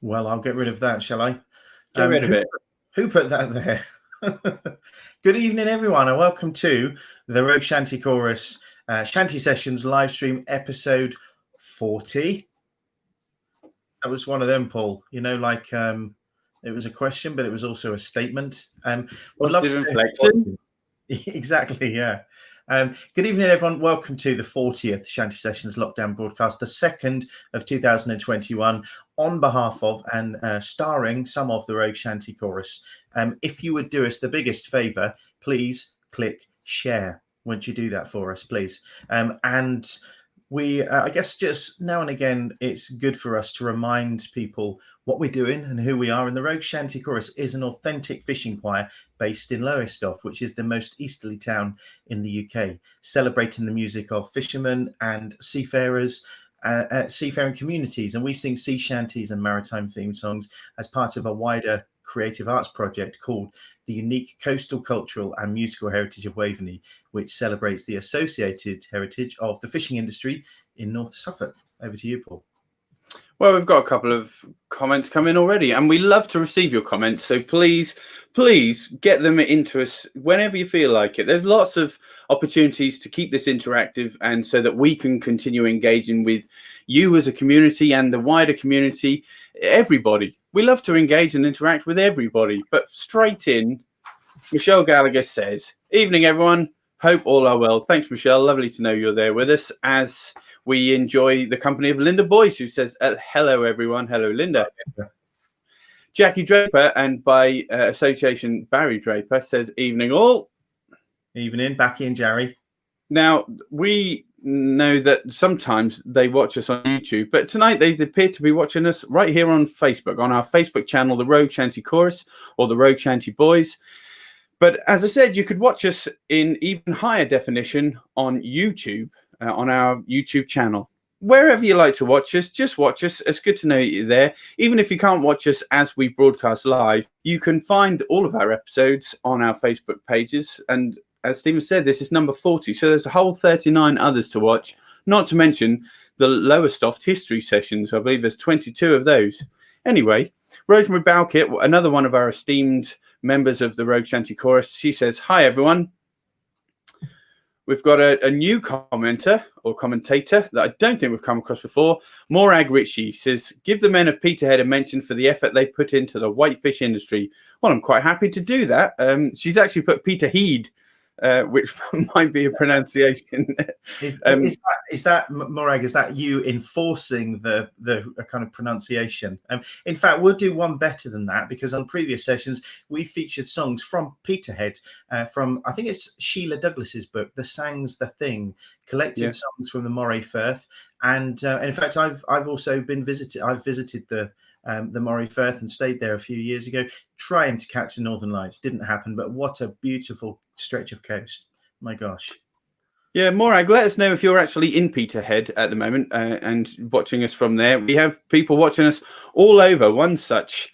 Well, I'll get rid of that, shall I? Get rid of it. Who put that there? Good evening, everyone, and welcome to the Rogue Shanty Chorus Shanty Sessions live stream episode 40. That was one of them, Paul. You know, like it was a question, but it was also a statement. Would love to inflection. Exactly, yeah. Good evening, everyone. Welcome to the 40th Shanty Sessions lockdown broadcast, the second of 2021, on behalf of and starring some of the Rogue Shanty Chorus. If you would do us the biggest favour, please click share. Won't you do that for us, please? And we, I guess, just now and again, it's good for us to remind people what we're doing and who we are. And the Rogue Shanty Chorus is an authentic fishing choir based in Lowestoft, which is the most easterly town in the UK, celebrating the music of fishermen and seafarers, seafaring communities. And we sing sea shanties and maritime themed songs as part of a wider creative arts project called the Unique Coastal Cultural and Musical Heritage of Waveney, which celebrates the associated heritage of the fishing industry in North Suffolk. Over to you, Paul. Well, we've got a couple of comments come in already, and we love to receive your comments. So please get them into us whenever you feel like it. There's lots of opportunities to keep this interactive, and so that we can continue engaging with you as a community and the wider community, everybody. We love to engage and interact with everybody. But straight in, Michelle Gallagher says, "Evening, everyone. Hope all are well." Thanks, Michelle. Lovely to know you're there with us as we enjoy the company of Linda Boyce, who says, "Hello, everyone." Hello, Linda. Jackie Draper, and by association, Barry Draper, says, "Evening, all." Evening, Becky and Jerry. Now, we know that sometimes they watch us on YouTube, but tonight they appear to be watching us right here on Facebook, on our Facebook channel, the Rogue Shanty Chorus or the Rogue Shanty Boys. But as I said, you could watch us in even higher definition on YouTube, on our YouTube channel. Wherever you like to watch us, just watch us. It's good to know you're there. Even if you can't watch us as we broadcast live, you can find all of our episodes on our Facebook pages. And as Stephen said, this is number 40. So there's a whole 39 others to watch, not to mention the Lowestoft history sessions. I believe there's 22 of those. Anyway, Rosemary Balkett, another one of our esteemed members of the Rogue Shanty Chorus, she says, "Hi, everyone." We've got a new commenter or commentator that I don't think we've come across before. Morag Ritchie says, "Give the men of Peterhead a mention for the effort they put into the whitefish industry." Well, I'm quite happy to do that. She's actually put Peterhead, which might be a pronunciation. Is that Morag? Is that you enforcing the kind of pronunciation? In fact, we'll do one better than that, because on previous sessions we featured songs from Peterhead, from I think it's Sheila Douglas's book, "The Sang's the Thing," collected songs from the Moray Firth, and in fact, I've also been visited. I've visited the Moray Firth and stayed there a few years ago, trying to catch the Northern Lights. Didn't happen, but what a beautiful stretch of coast. My gosh. Yeah, Morag, let us know if you're actually in Peterhead at the moment and watching us from there. We have people watching us all over. One such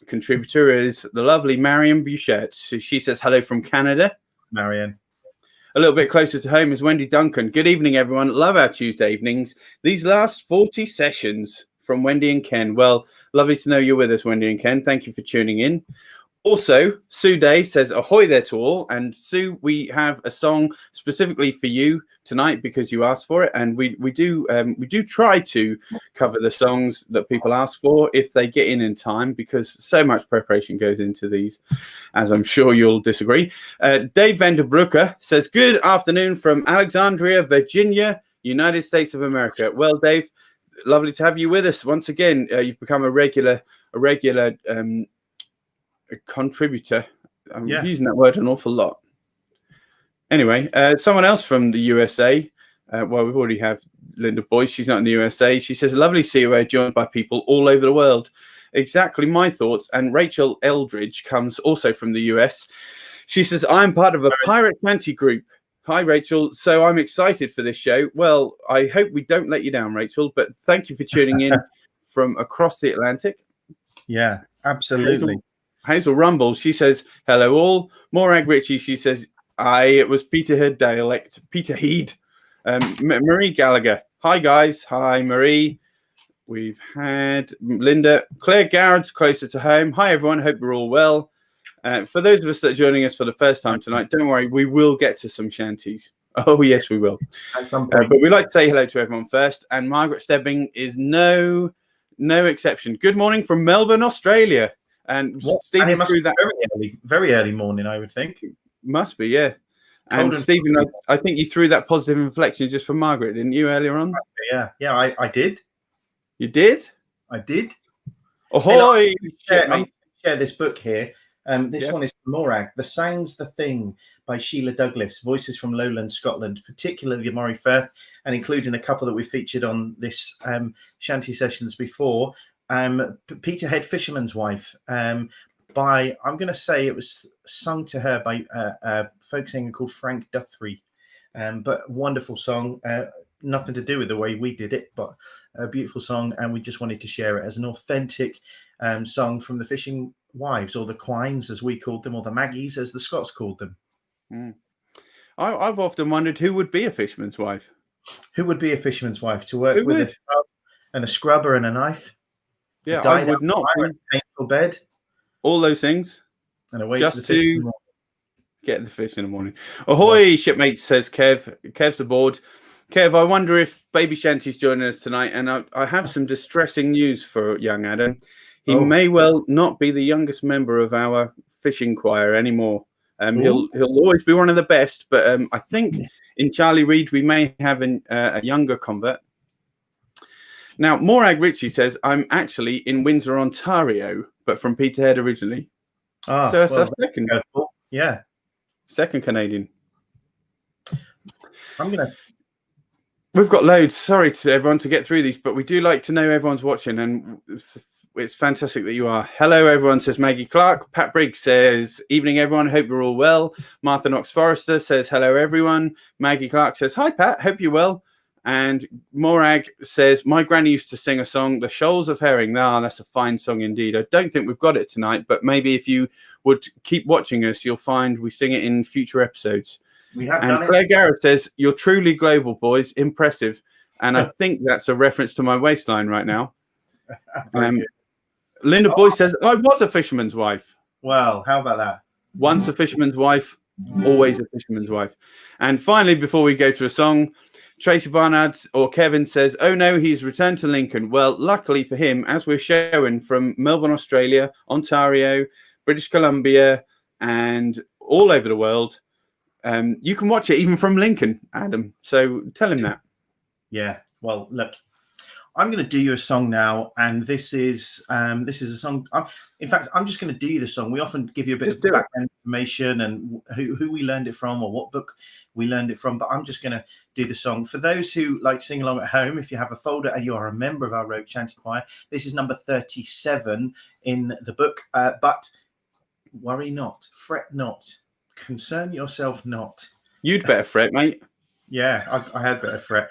contributor is the lovely Marion Bouchette. So she says hello from Canada. Marion. A little bit closer to home is Wendy Duncan. "Good evening, everyone. Love our Tuesday evenings. These last 40 sessions," from Wendy and Ken. Well, lovely to know you're with us, Wendy and Ken. Thank you for tuning in. Also, Sue Day says, "Ahoy there to all." And Sue, we have a song specifically for you tonight because you asked for it, and we do try to cover the songs that people ask for if they get in time, because so much preparation goes into these, as I'm sure you'll disagree. Dave Vanderbrucker says, "Good afternoon from Alexandria, Virginia, United States of America." Well, Dave, lovely to have you with us once again. You've become a regular contributor. I'm using that word an awful lot. Anyway, someone else from the USA. Well, we've already have Linda Boyce. She's not in the USA. She says, "Lovely to see you joined by people all over the world." Exactly my thoughts. And Rachel Eldridge comes also from the US. She says, "I'm part of a pirate shanty group." Hi, Rachel. So I'm excited for this show. Well, I hope we don't let you down, Rachel, but thank you for tuning in from across the Atlantic. Yeah, absolutely. Hazel Rumble, she says, "Hello all." Morag Ritchie, she says, it was Peterhead dialect. Peterhead. Marie Gallagher, "Hi guys." Hi, Marie. We've had Linda. Claire Garrett's closer to home. Hi, everyone. Hope you're all well. For those of us that are joining us for the first time tonight, don't worry. We will get to some shanties. Oh, yes, we will. At some point. But we'd like to say hello to everyone first. And Margaret Stebbing is no exception. Good morning from Melbourne, Australia. And Stephen threw that very early morning, I would think. Must be, yeah. And Stephen, I think you threw that positive inflection just for Margaret, didn't you, earlier on? Yeah, I did. You did? I did. Ahoy! I share this book here. This one is from Morag. The Sang's the Thing by Sheila Douglas. Voices from Lowland Scotland, particularly Moray Firth, and including a couple that we featured on this Shanty Sessions before. Peterhead, Fisherman's Wife. By, I'm going to say it was sung to her by a folk singer called Frank Duthry. But wonderful song. Nothing to do with the way we did it, but a beautiful song. And we just wanted to share it as an authentic song from the fishing wives, or the Quines, as we called them, or the Maggies, as the Scots called them. I've often wondered who would be a fisherman's wife. Who would be a fisherman's wife? To work with a scrubber and a knife? Yeah, I would not. Painful bed. All those things. And away just to get the fish in the morning. Ahoy, shipmates, says Kev. Kev's aboard. Kev, I wonder if Baby Shanty's joining us tonight, and I have some distressing news for young Adam. He may well not be the youngest member of our fishing choir anymore. He'll always be one of the best, but I think in Charlie Reid we may have a younger convert. Now, Morag Ritchie says, I'm actually in Windsor, Ontario, but from Peterhead originally. So that's our second. Yeah. Second Canadian. We've got loads. Sorry to everyone to get through these, but we do like to know everyone's watching, and it's fantastic that you are. Hello, everyone, says Maggie Clark. Pat Briggs says, evening, everyone. Hope you're all well. Martha Knox Forrester says, hello, everyone. Maggie Clark says, hi, Pat. Hope you're well. And Morag says, my granny used to sing a song, The Shoals of Herring. Now, that's a fine song indeed. I don't think we've got it tonight, but maybe if you would keep watching us, you'll find we sing it in future episodes. And Claire Garrett says, you're truly global, boys. Impressive. And I think that's a reference to my waistline right now. Linda Boyce says, I was a fisherman's wife. Well, how about that? Once a fisherman's wife, always a fisherman's wife. And finally, before we go to a song, Tracy Barnard or Kevin says, oh no, he's returned to Lincoln. Well, luckily for him, as we're showing from Melbourne, Australia, Ontario, British Columbia, and all over the world, you can watch it even from Lincoln, Adam. So tell him that. Yeah. Well, look, I'm going to do you a song now, and this is a song. In fact, I'm just going to do you the song. We often give you a bit of background information and who we learned it from or what book we learned it from, but I'm just going to do the song. For those who like sing along at home, if you have a folder and you are a member of our Rogue Shanty Choir, this is number 37 in the book. But worry not, fret not, concern yourself not. You'd better fret, mate. Yeah, I had better fret.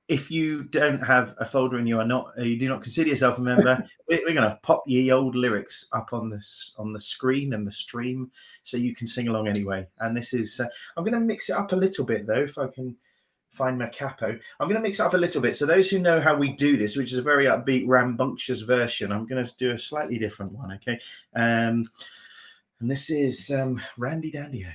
If you don't have a folder and you do not consider yourself a member, we're going to pop ye old lyrics up on the screen and the stream, so you can sing along anyway. And this is I'm going to mix it up a little bit though, if I can find my capo. I'm going to mix it up a little bit. So those who know how we do this, which is a very upbeat, rambunctious version, I'm going to do a slightly different one. Okay, and this is Randy Dandy-O.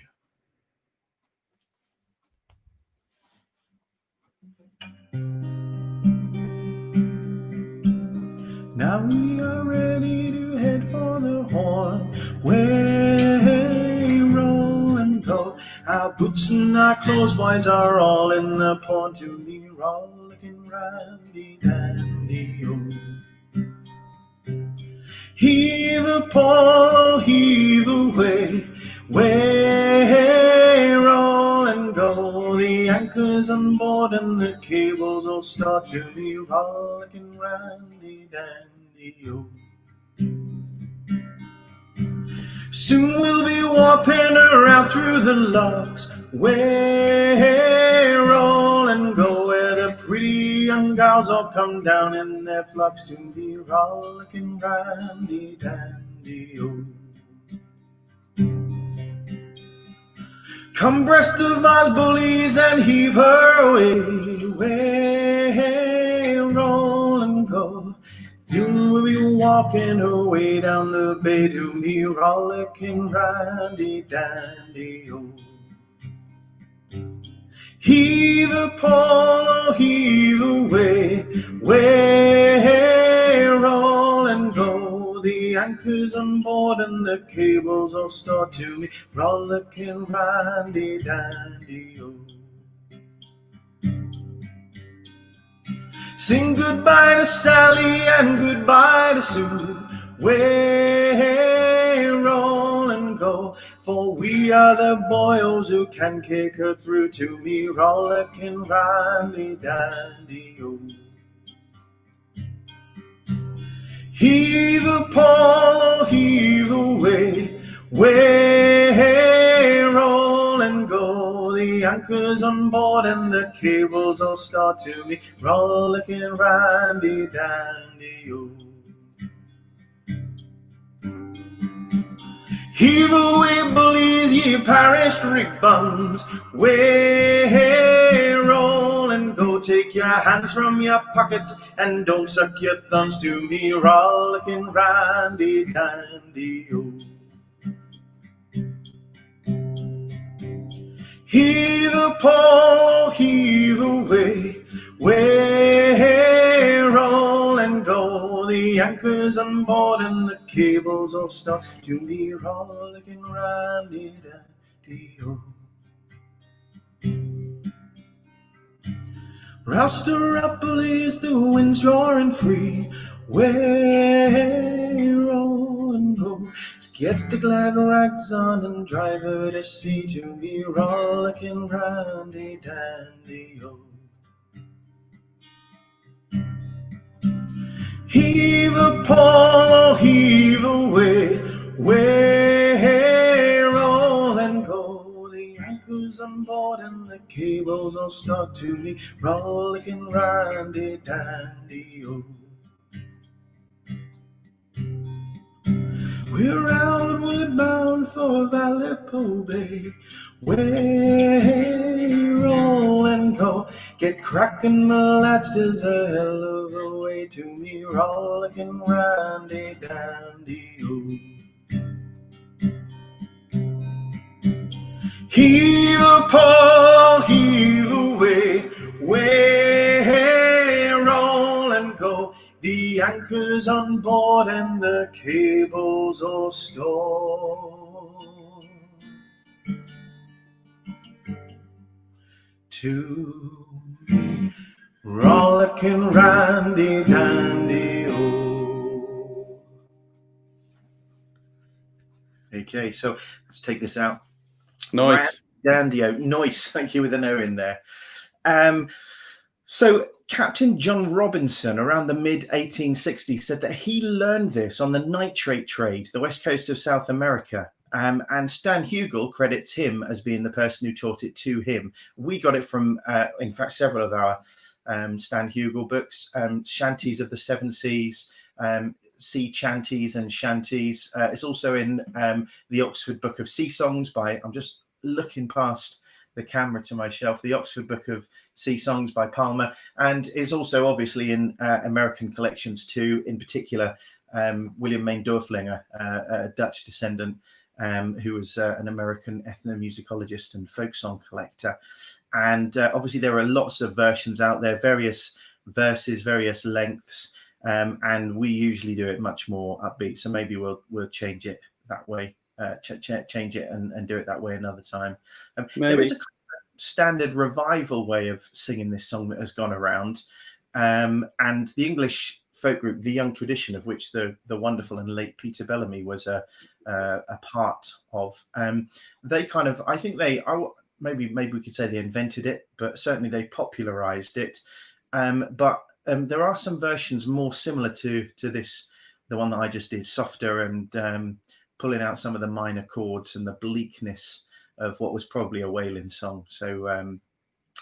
Now we are ready to head for the Horn, way roll and go. Our boots and our clothes, boys, are all in the port to be rollicking randy dandy-o. Heave a pole, heave away, way roll and go. The anchors on board and the cables all start to be rollicking randy dandy-o. Soon we'll be warping around through the locks, way roll and go, where the pretty young gals all come down in their flocks to be rollicking randy dandy-o. Come breast the vile bullies and heave her away, way roll and go. walking her way down the bay to me, rollicking randy dandy, oh. Heave a pole, heave away, way roll and go. The anchor's on board and the cables all start to me, rollicking randy dandy, oh. Sing goodbye to Sally and goodbye to Sue, way roll and go, for we are the boys who can kick her through to me, rollicking randy dandy, oh. Heave a pole, heave away, way roll and go. The anchor's on board and the cables all start to me, rollicking randy dandy, oh. Heave away, bullies, ye parish rig bums, way roll and go. Take your hands from your pockets and don't suck your thumbs to me, rollicking randy dandy, oh. Heave a pole, heave away, way roll and go. The anchor's on board and the cables all start to me, rollicking randy dandy, oh. Roust her up, bullies, the wind's drawing free, way roll and go. Let's get the glad rags on and drive her to sea to me, rollicking randy dandy, oh. Heave a pole, heave away, way roll and go. The anchor's on board and the cables all start to me, rollicking randy dandy, oh. We're outward bound for Vallejo Bay, way roll and go. Get cracking, my lads, there's a hell of a way to me, rollicking randy dandy, oh. Heave a pole, heave away, way roll and go. The anchor's on board and the cables all stored to me, rollicking randy dandy, oh. Okay, so let's take this out. Nice. Randy dandy, oh. Nice. Thank you with an O in there. So Captain John Robinson, around the mid-1860s, said that he learned this on the nitrate trade, the west coast of South America. And Stan Hugel credits him as being the person who taught it to him. We got it from, in fact, several of our Stan Hugel books, Shanties of the Seven Seas, Sea Chanties and Shanties. It's also in the Oxford Book of Sea Songs by, I'm just looking past the camera to my shelf, the Oxford Book of Sea Songs by Palmer, and is also obviously in American collections too, in particular William Main Dorflinger, a Dutch descendant who was an American ethnomusicologist and folk song collector. And obviously there are lots of versions out there, various verses, various lengths, and we usually do it much more upbeat, so maybe we'll change it that way. Change it and do it that way another time. There is a standard revival way of singing this song that has gone around, and the English folk group The Young Tradition, of which the wonderful and late Peter Bellamy was a part of, they kind of, I think they are, maybe we could say they invented it, but certainly they popularized it. But there are some versions more similar to this, the one that I just did, softer and pulling out some of the minor chords and the bleakness of what was probably a wailing song. So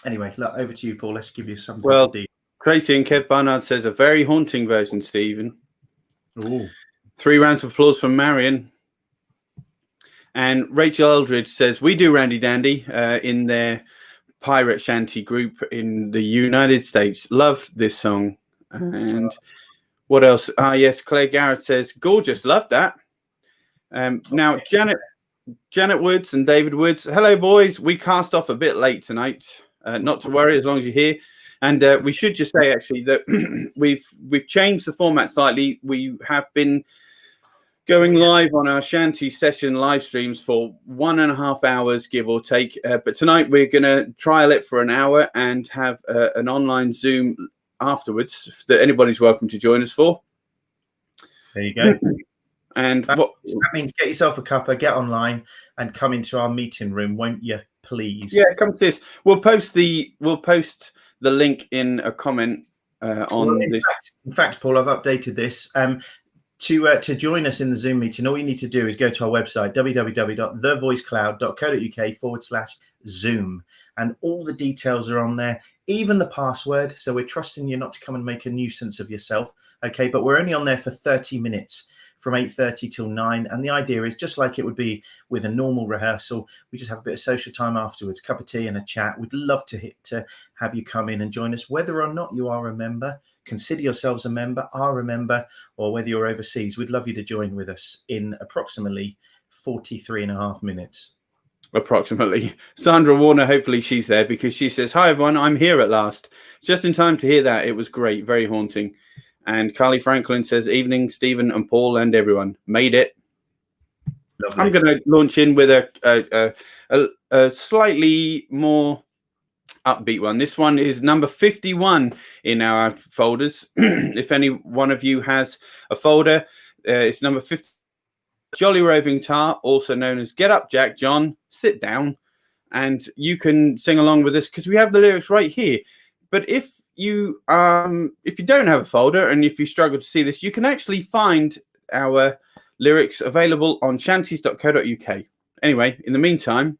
anyway, look, over to you, Paul. Let's give you something to do. Tracy and Kev Barnard says a very haunting version, Stephen. Ooh. 3 rounds of applause from Marion. And Rachel Eldridge says, we do Randy Dandy in their pirate shanty group in the United States. Love this song. And What else? Yes, Claire Garrett says, gorgeous, love that. Now, Janet Woods and David Woods, hello, boys. We cast off a bit late tonight. Not to worry, as long as you're here. And we should just say, actually, that we've changed the format slightly. We have been going live on our Shanty Session live streams for 1.5 hours, give or take. But tonight we're going to trial it for an hour and have an online Zoom afterwards that anybody's welcome to join us for. There you go. And that means get yourself a cuppa, get online, and come into our meeting room, won't you, please? Yeah, come to this. We'll post the link in a comment on this. In fact, Paul, I've updated this. To join us in the Zoom meeting, all you need to do is go to our website, www.thevoicecloud.co.uk/Zoom, and all the details are on there, even the password. So we're trusting you not to come and make a nuisance of yourself, okay? But we're only on there for 30 minutes, from 8:30 till 9, and the idea is just like it would be with a normal rehearsal. We just have a bit of social time afterwards, cup of tea and a chat. We'd love to have you come in and join us, whether or not you are a member. Consider yourselves a member, are a member, or whether you're overseas. We'd love you to join with us in approximately 43.5 minutes. Approximately. Sandra Warner, hopefully she's there, because she says, hi everyone, I'm here at last. Just in time to hear that. It was great, very haunting. And Carly Franklin says, evening, Stephen and Paul and everyone. Made it. Lovely. I'm going to launch in with a slightly more upbeat one. This one is number 51 in our folders. If any one of you has a folder, it's number 50. Jolly Roving Tar, also known as Get Up, Jack John, Sit Down. And you can sing along with us because we have the lyrics right here. But if you don't have a folder and if you struggle to see this, you can actually find our lyrics available on shanties.co.uk. Anyway, in the meantime,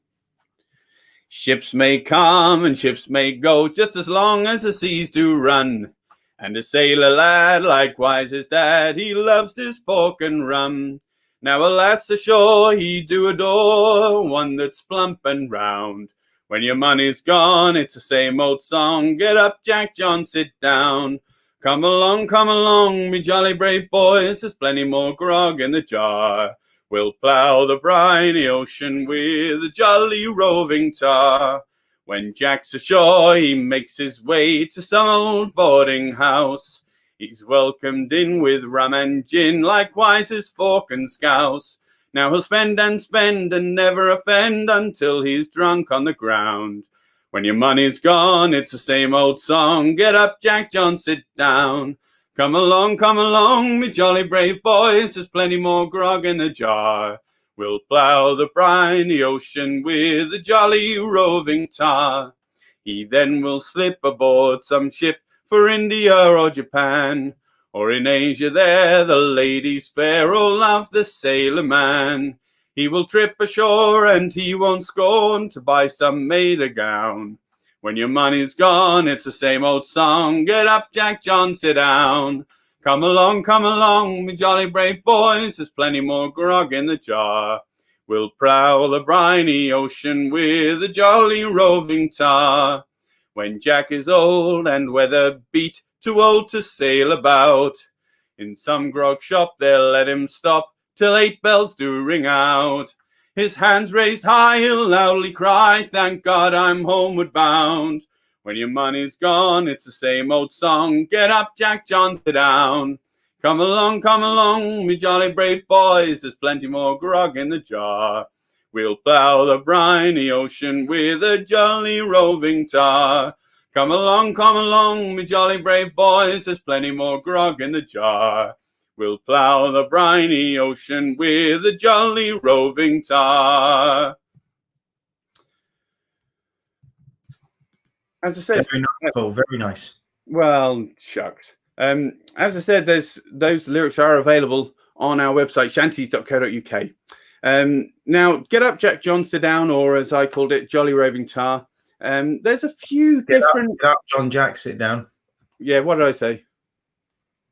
ships may come and ships may go, just as long as the seas do run. And a sailor lad, likewise his dad, he loves his pork and rum. Now alas ashore he do adore one that's plump and round. When your money's gone, it's the same old song. Get up, Jack John, sit down. Come along, me jolly brave boys. There's plenty more grog in the jar. We'll plough the briny ocean with a jolly roving tar. When Jack's ashore, he makes his way to some old boarding house. He's welcomed in with rum and gin, likewise his fork and scouse. Now he'll spend and never offend until he's drunk on the ground. When your money's gone, it's the same old song. Get up, Jack John, sit down. Come along, me jolly brave boys. There's plenty more grog in the jar. We'll plough the briny ocean with a jolly roving tar. He then will slip aboard some ship for India or Japan. Or in Asia there, the ladies fair all love the sailor man. He will trip ashore and he won't scorn to buy some maid a gown. When your money's gone, it's the same old song. Get up, Jack John, sit down. Come along, me jolly brave boys. There's plenty more grog in the jar. We'll plough the briny ocean with a jolly roving tar. When Jack is old and weather beat, too old to sail about, in some grog shop they'll let him stop till 8 bells do ring out. His hands raised high, he'll loudly cry, thank God I'm homeward bound. When your money's gone, it's the same old song. Get up, Jack John, sit down. Come along, me jolly brave boys. There's plenty more grog in the jar. We'll plough the briny ocean with a jolly roving tar. Come along, me jolly brave boys. There's plenty more grog in the jar. We'll plough the briny ocean with a jolly roving tar. As I said, very nice, Paul, very nice. Well, shucks. As I said, those lyrics are available on our website, shanties.co.uk. Now, Get Up, Jack John, sit down, or as I called it, Jolly Roving Tar. There's a few different. Get up, John Jack, sit down. Yeah, what did I say?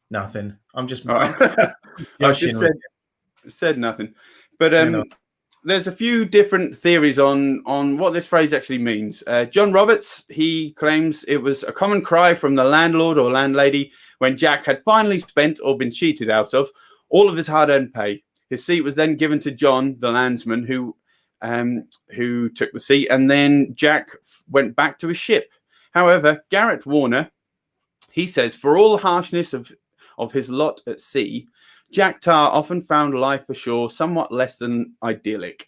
Nothing. I'm just. Right. I just said nothing. But there's a few different theories on what this phrase actually means. John Roberts, he claims it was a common cry from the landlord or landlady when Jack had finally spent or been cheated out of all of his hard-earned pay. His seat was then given to John, the landsman, who took the seat, and then Jack went back to his ship. However, Garrett Warner, he says, for all the harshness of his lot at sea, Jack Tar often found life ashore somewhat less than idyllic.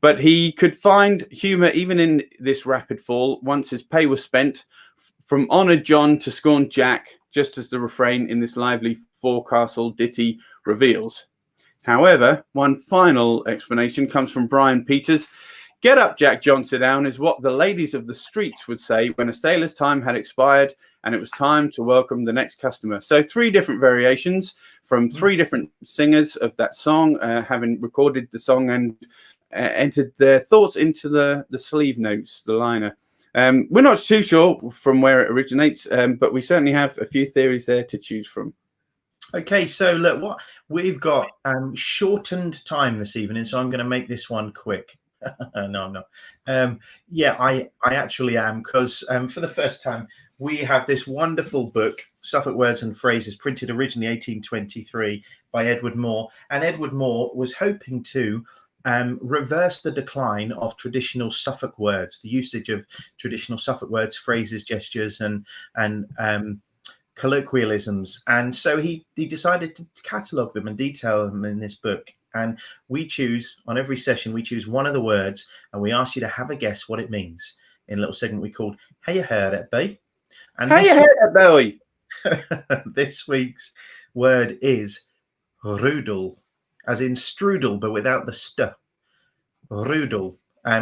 But he could find humour even in this rapid fall once his pay was spent, from honoured John to scorned Jack, just as the refrain in this lively forecastle ditty reveals. However, one final explanation comes from Brian Peters. Get up, Jack John, sit down is what the ladies of the streets would say when a sailor's time had expired and it was time to welcome the next customer. So 3 different variations from 3 different singers of that song, having recorded the song and entered their thoughts into the sleeve notes, the liner. We're not too sure from where it originates, but we certainly have a few theories there to choose from. Okay, so look, what we've got shortened time this evening, so I'm going to make this one quick. No, I'm not. Yeah, I actually am, because for the first time we have this wonderful book, Suffolk Words and Phrases, printed originally 1823 by Edward Moore, and Edward Moore was hoping to reverse the decline of traditional Suffolk words, the usage of traditional Suffolk words, phrases, gestures, and colloquialisms. And so he decided to catalogue them and detail them in this book. And we choose, on every session, we choose one of the words and we ask you to have a guess what it means in a little segment we called Hey, You Heard It, Bee? And Hey, you heard it, boy? This week's word is rudel, as in strudel, but without the st. Rudel.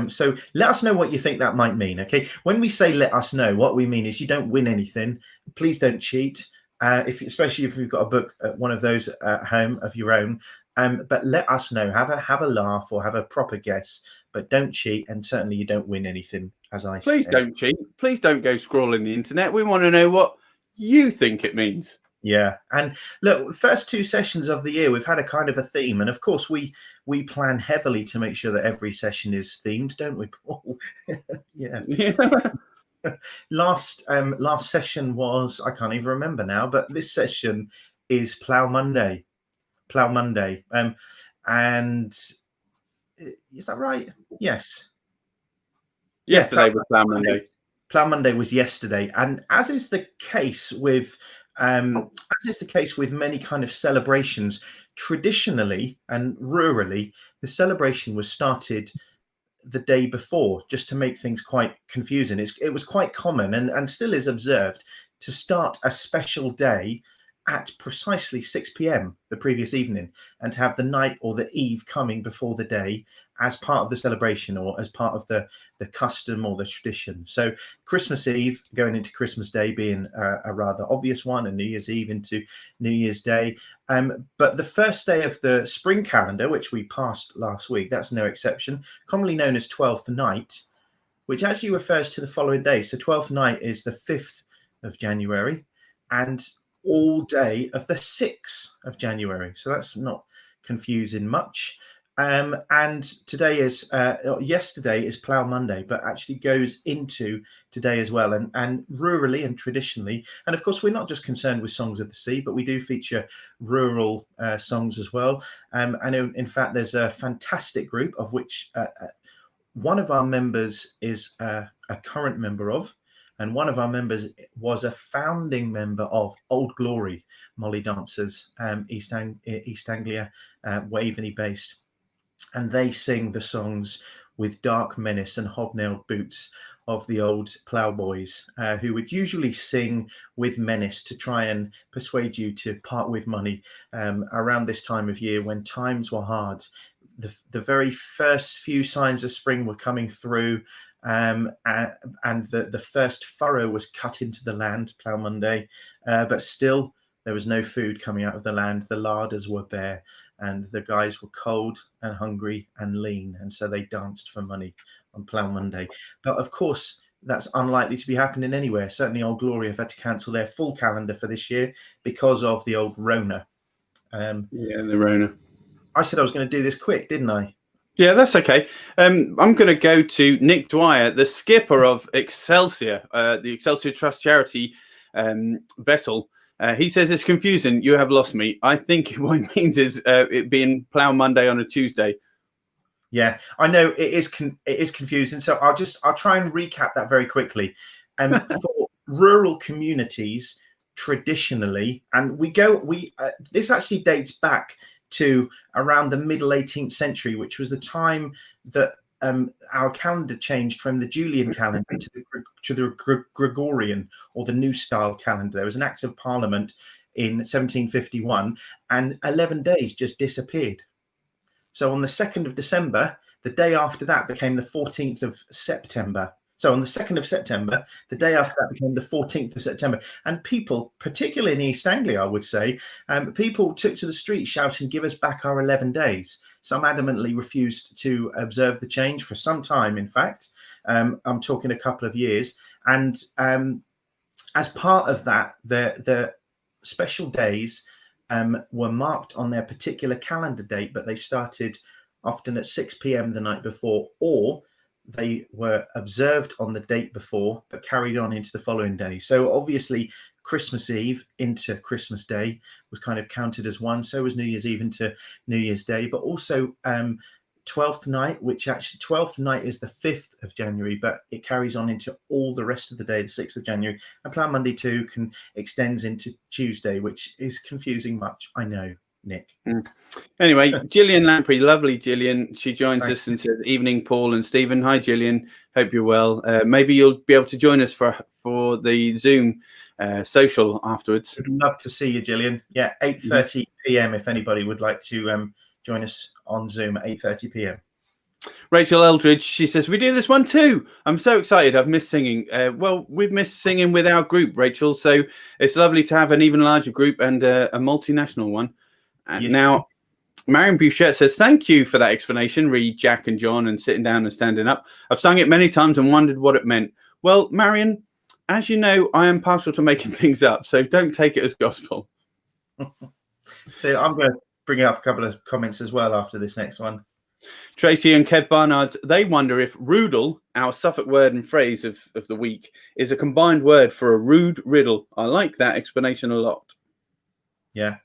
So let us know what you think that might mean. Okay, when we say let us know, what we mean is you don't win anything. Please don't cheat. Especially if you've got a book, one of those at home of your own. But let us know. Have a laugh or have a proper guess, but don't cheat, and certainly you don't win anything. As I Please said. don't cheat. Please don't go scrolling the internet. We want to know what you think it means. Yeah, and look, first 2 sessions of the year, we've had a kind of a theme, and of course we plan heavily to make sure that every session is themed, don't we, Paul? Yeah. Last session was, I can't even remember now, but this session is Plough Monday. Plough Monday. And is that right? Yes. Yesterday was Plough Monday. Plough Monday was yesterday, and as is the case with many kind of celebrations, traditionally and rurally, the celebration was started the day before, just to make things quite confusing. It was quite common and still is observed to start a special day at precisely 6 p.m. the previous evening, and to have the night or the eve coming before the day as part of the celebration or as part of the custom or the tradition. So Christmas Eve going into Christmas Day being a rather obvious one, and New Year's Eve into New Year's Day. But the first day of the spring calendar, which we passed last week, that's no exception, commonly known as 12th night, which actually refers to the following day. So 12th night is the 5th of January, and all day of the 6th of January. So that's not confusing much. And today is yesterday is Plough Monday, but actually goes into today as well. And rurally and traditionally, and of course we're not just concerned with songs of the sea, but we do feature rural songs as well. And in fact, there's a fantastic group of which one of our members is a current member of. And one of our members was a founding member of Old Glory Molly Dancers, East Anglia, Waveney based. And they sing the songs with dark menace and hobnailed boots of the old ploughboys, who would usually sing with menace to try and persuade you to part with money around this time of year when times were hard. The very first few signs of spring were coming through. And the first furrow was cut into the land, Plough Monday, but still there was no food coming out of the land. The larders were bare, and the guys were cold and hungry and lean, and so they danced for money on Plough Monday. But of course, that's unlikely to be happening anywhere. Certainly, Old Glory have had to cancel their full calendar for this year because of the old Rona. The Rona. I said I was going to do this quick, didn't I? Yeah, that's okay. I'm going to go to Nick Dwyer, the skipper of Excelsior, the Excelsior Trust charity vessel. He says it's confusing. You have lost me. I think what it means is it being Plough Monday on a Tuesday. Yeah, I know it is confusing. So I'll try and recap that very quickly. For rural communities, traditionally, and this actually dates back to around the middle 18th century, which was the time that our calendar changed from the Julian calendar to the Gregorian, or the New Style calendar. There was an Act of Parliament in 1751, and 11 days just disappeared. So on the 2nd of December, the day after that became the 14th of September. So on the 2nd of September, the day after that became the 14th of September. And people, particularly in East Anglia, I would say, people took to the streets shouting, "Give us back our 11 days." Some adamantly refused to observe the change for some time, in fact. I'm talking a couple of years. And as part of that, the special days were marked on their particular calendar date, but they started often at 6 p.m. the night before, or they were observed on the date before, but carried on into the following day. So obviously Christmas Eve into Christmas Day was kind of counted as one. So was New Year's Eve into New Year's Day, but also 12th night, which actually 12th night is the 5th of January, but it carries on into all the rest of the day, the 6th of January. And Plough Monday too extends into Tuesday, which is confusing much, I know, Nick. Anyway, Gillian Lamprey, lovely Gillian. She joins us and says, "Evening, Paul and Stephen." Hi, Gillian. Hope you're well. Maybe you'll be able to join us for the Zoom social afterwards. I'd love to see you, Gillian. Yeah, 8:30 p.m. if anybody would like to join us on Zoom at 8:30 p.m. Rachel Eldridge, she says, "We do this one too. I'm so excited. I've missed singing." Well, we've missed singing with our group, Rachel. So it's lovely to have an even larger group and a multinational one. And Yes. Now, Marion Bouchette says, "Thank you for that explanation, re Jack and John and sitting down and standing up. I've sung it many times and wondered what it meant." Well, Marion, as you know, I am partial to making things up, so don't take it as gospel. So I'm going to bring up a couple of comments as well after this next one. Tracy and Kev Barnard, they wonder if roodle, our Suffolk word and phrase of the week, is a combined word for a rude riddle. I like that explanation a lot. Yeah.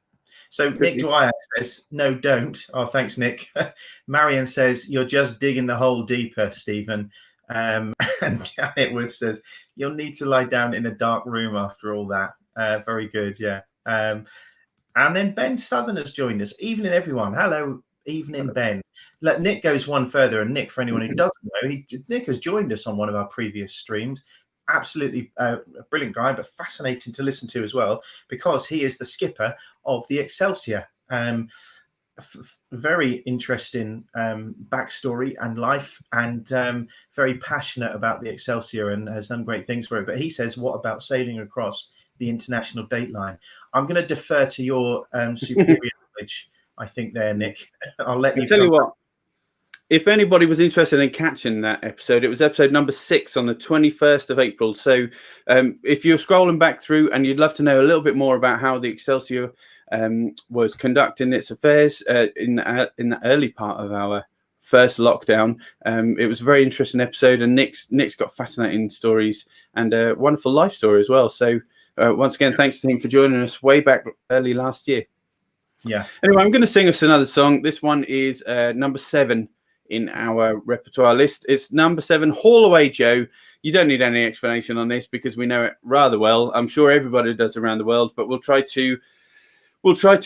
So Nick Dwyer says, "No, don't." Oh, thanks, Nick. Marion says, "You're just digging the hole deeper, Stephen." And Janet Wood says, "You'll need to lie down in a dark room after all that." Very good, yeah. And then Ben Southern has joined us. Evening, everyone. Hello, evening, Ben. Look, Nick goes one further, and Nick, for anyone who doesn't know, Nick has joined us on one of our previous streams. Absolutely a brilliant guy, but fascinating to listen to as well, because he is the skipper of the Excelsior. Very interesting backstory and life, and very passionate about the Excelsior, and has done great things for it. But he says, "What about sailing across the international date line?" I'm going to defer to your superior knowledge, I think, there, Nick. I'll let you. Tell you what. If anybody was interested in catching that episode, it was episode number 6 on the 21st of April. So if you're scrolling back through and you'd love to know a little bit more about how the Excelsior was conducting its affairs in the early part of our first lockdown, it was a very interesting episode. And Nick's got fascinating stories and a wonderful life story as well. So once again, thanks to him for joining us way back early last year. Yeah. Anyway, I'm going to sing us another song. This one is number 7 in our repertoire list. It's number 7, "Haul Away Joe." You don't need any explanation on this because we know it rather well. I'm sure everybody does around the world, but we'll try to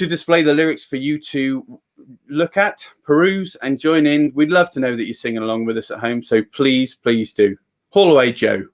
display the lyrics for you to look at, peruse, and join in. We'd love to know that you're singing along with us at home, so please do. Haul Away Joe.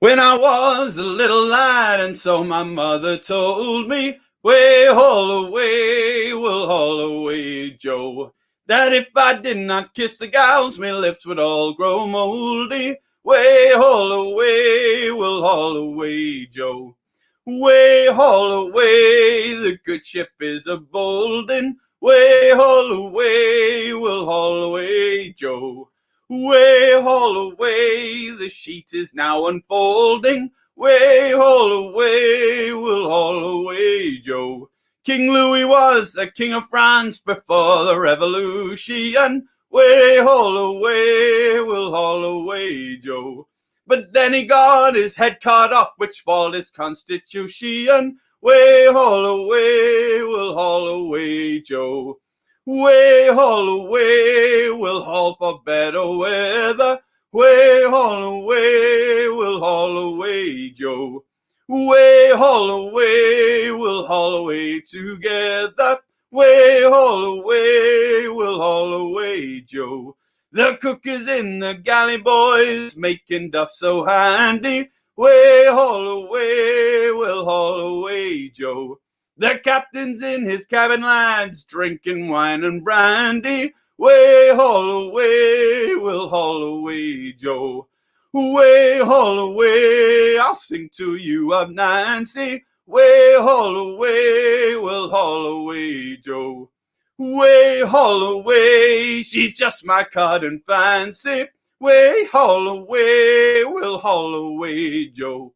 When I was a little lad, and so my mother told me, "Way, haul away, we'll haul away, Joe, that if I did not kiss the gals, my lips would all grow mouldy. Way, haul away, we'll haul away, Joe. Way, haul away, the good ship is a-bolding. Way, haul away, we'll haul away, Joe. Way, haul away, the sheet is now unfolding. Way, haul away, we'll haul away, Joe. King Louis was the king of France before the revolution. Way haul away, we'll haul away, Joe. But then he got his head cut off, which spoiled his constitution. Way haul away, we'll haul away, Joe. Way haul away, we'll haul for better weather. Way haul away, we'll haul away, Joe. Way haul away, we'll haul away together. Way haul away, we'll haul away, Joe. The cook is in the galley, boys, making duff so handy. Way haul away, we'll haul away, Joe. The captain's in his cabin, lads, drinking wine and brandy. Way haul away, we'll haul away, Joe. Way haul away, I'll sing to you of Nancy. Way haul away, we'll haul away, Joe. Way haul away, she's just my cotton fancy. Way haul away, we'll haul away, Joe.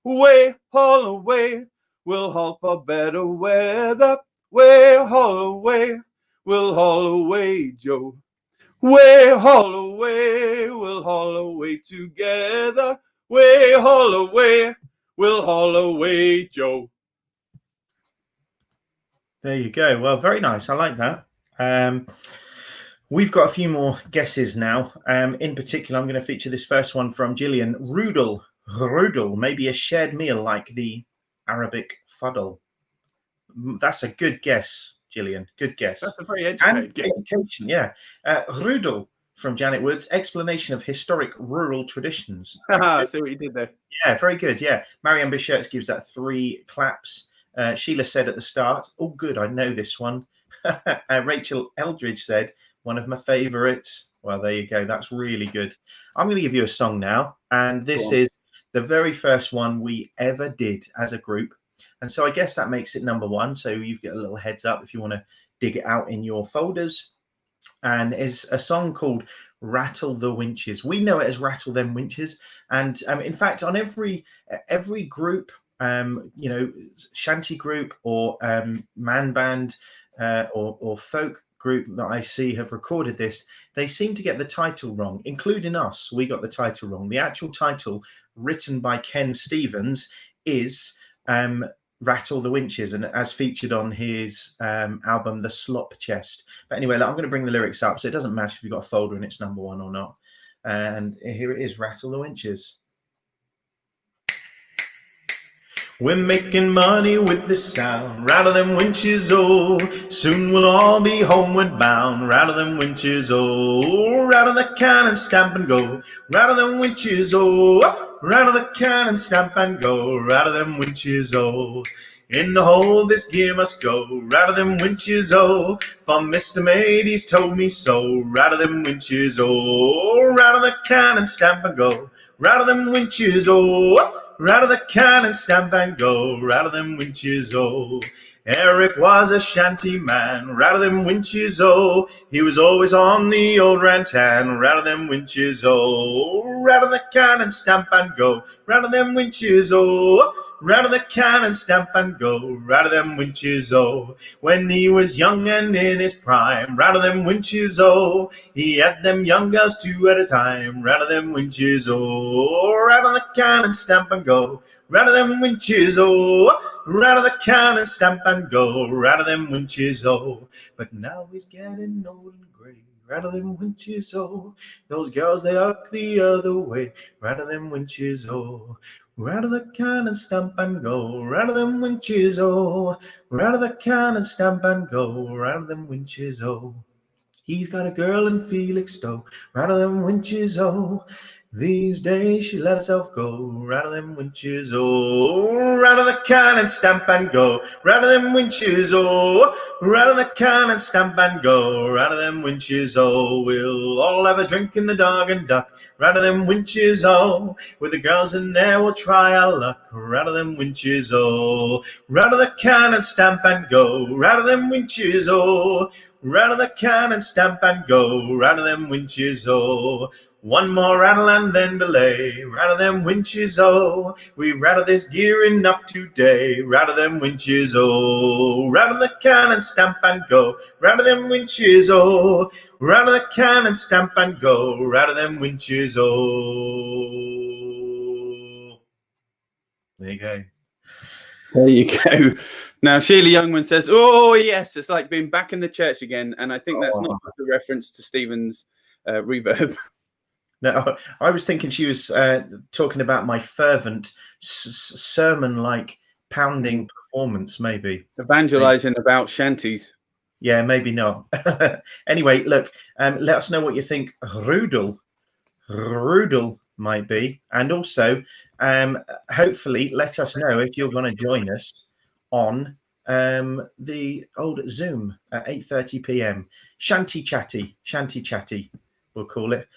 Way haul away, we'll haul for better weather. Way haul away, we'll haul away, Joe. Way haul away, we'll haul away together. Way haul away, we'll haul away, Joe. There you go. Well, very nice. I like that. We've got a few more guesses now. In particular, I'm going to feature this first one from Gillian. Rudel, maybe a shared meal like the Arabic fuddle. That's a good guess, Gillian. Good guess. That's a very educated guess. Education, yeah. Rudel from Janet Woods. Explanation of historic rural traditions. I see what you did there. Yeah, very good. Yeah. Marianne Bishertz gives that 3 claps. Sheila said at the start, oh, good, I know this one. Rachel Eldridge said, one of my favorites. Well, there you go. That's really good. I'm going to give you a song now. And this is the very first one we ever did as a group. And so I guess that makes it number 1. So you get a little heads up if you want to dig it out in your folders. And it's a song called Rattle the Winches. We know it as Rattle Them Winches. And in fact, on every group, shanty group or man band or folk group that I see have recorded this, they seem to get the title wrong, including us. We got the title wrong. The actual title, written by Ken Stevens, is Rattle the Winches, and as featured on his album The Slop Chest. But anyway, I'm going to bring the lyrics up, so it doesn't matter if you've got a folder and it's number 1 or not. And here it is, Rattle the Winches. We're making money with this sound, rattle them winches, oh, soon we'll all be homeward bound, rattle them winches, oh, rattle the can and stamp and go, rattle them winches, oh, rattle the can and stamp and go, rattle them winches, oh, in the hole this gear must go, rattle them winches, oh, for Mr. Mady's told me so, rattle them winches, oh, rattle the can and stamp and go, rattle them winches, oh, rattle the can and stamp and go, rattle them winches, oh. Eric was a shanty man, rattle them winches, oh. He was always on the old rantan, rattle them winches, oh. Rattle the can and stamp and go, rattle them winches, oh. Rattle the can and stamp and go, rattle them winches, oh. When he was young and in his prime, rattle them winches, oh. He had them young girls 2 at a time, rattle them winches, oh. Rattle the can and stamp and go, rattle them winches, oh. Rattle the can and stamp and go, rattle them winches, oh. But now he's getting old and gray, rattle them winches, oh. Those girls, they look the other way, rattle them winches, oh. Rattle the can and stamp and go, rattle them winches, oh. Rattle the can and stamp and go, rattle them winches, oh. He's got a girl in Felixstowe, rattle them winches, oh. These days she let herself go, rattle them winches, oh. Rattle the can and stamp and go, rattle them winches, oh. Rattle the can and stamp and go, rattle them winches, oh. We'll all have a drink in the Dog and Duck, rattle them winches, oh. With the girls in there we'll try our luck, rattle them winches, oh. Rattle the can and stamp and go, rattle them winches, oh. Rattle the can and stamp and go, rattle them winches, oh. One more rattle and then belay. Rattle them winches, oh. We rattle this gear enough today. Rattle them winches, oh. Rattle the can and stamp and go. Rattle them winches, oh. Rattle the can and stamp and go. Rattle them winches, oh. There you go. There you go. Now, Sheila Youngman says, oh, yes, it's like being back in the church again. And I think that's not just a reference to Stephen's reverb. No, I was thinking she was talking about my fervent sermon-like pounding performance, maybe. Evangelizing about shanties. Yeah, maybe not. Anyway, look, let us know what you think Rudel might be. And also, hopefully, let us know if you're going to join us on the old Zoom at 8:30 p.m. Shanty Chatty, we'll call it.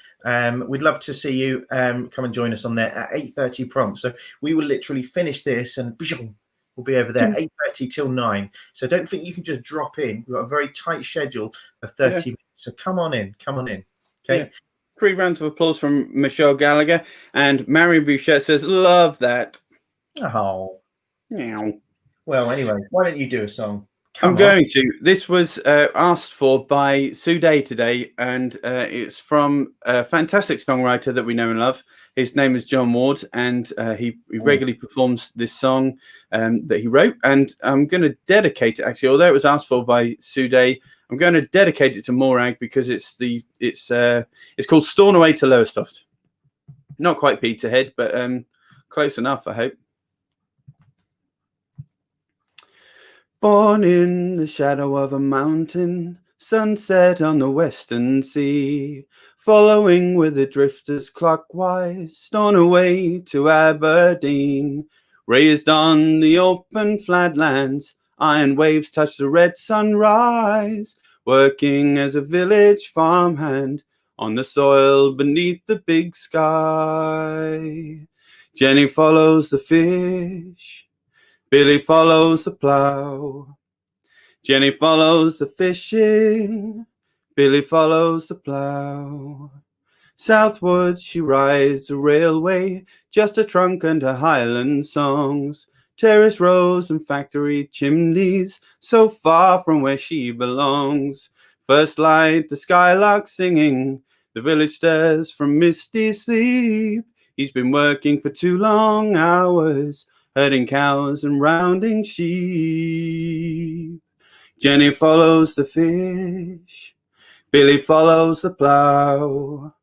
We'd love to see you come and join us on there at 8:30 prompt. So we will literally finish this and we'll be over there 8:30 till 9. So don't think you can just drop in. We've got a very tight schedule of 30 minutes. So come on in. Okay. Yeah. 3 rounds of applause from Michelle Gallagher. And Marion Boucher says, love that. Oh. Meow. Well, anyway, why don't you do a song? I'm going to. This was asked for by Sue Day today, and it's from a fantastic songwriter that we know and love. His name is John Ward, and he regularly performs this song that he wrote. And I'm going to dedicate it, actually, although it was asked for by Sue Day, I'm going to dedicate it to Morag because it's called Stornoway to Lowestoft. Not quite Peterhead, but close enough, I hope. Born in the shadow of a mountain, sunset on the western sea, following with the drifters clockwise, Stornoway to Aberdeen. Raised on the open flatlands, iron waves touch the red sunrise, working as a village farmhand on the soil beneath the big sky. Jenny follows the fish, Billy follows the plough. Jenny follows the fishing, Billy follows the plough. Southward she rides the railway, just a trunk and her Highland songs. Terrace rows and factory chimneys, so far from where she belongs. First light, the skylark singing, the village stirs from misty sleep. He's been working for 2 long hours, herding cows and rounding sheep. Jenny follows the fish, Billy follows the plough.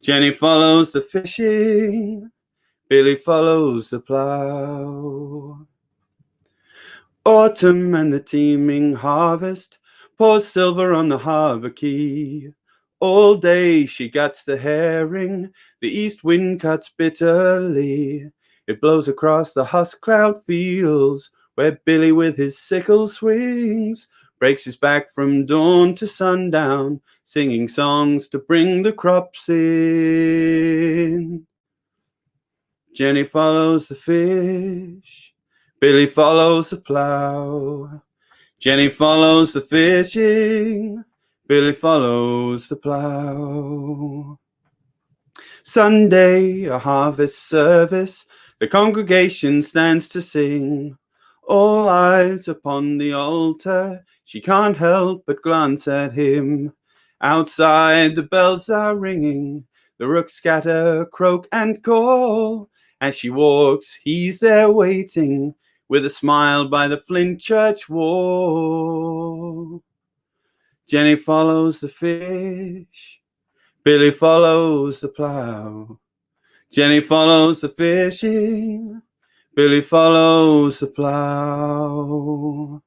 Jenny follows the fishing, Billy follows the plough. Autumn and the teeming harvest pours silver on the harbour quay. All day she guts the herring, the east wind cuts bitterly. It blows across the husk cloud fields, where Billy with his sickle swings, breaks his back from dawn to sundown, singing songs to bring the crops in. Jenny follows the fish, Billy follows the plough. Jenny follows the fishing, Billy follows the plough. Sunday, a harvest service, the congregation stands to sing. All eyes upon the altar, she can't help but glance at him. Outside the bells are ringing, the rooks scatter, croak and call. As she walks, he's there waiting, with a smile by the flint church wall. Jenny follows the fish, Billy follows the plough. Jenny follows the fishing, Billy follows the plough.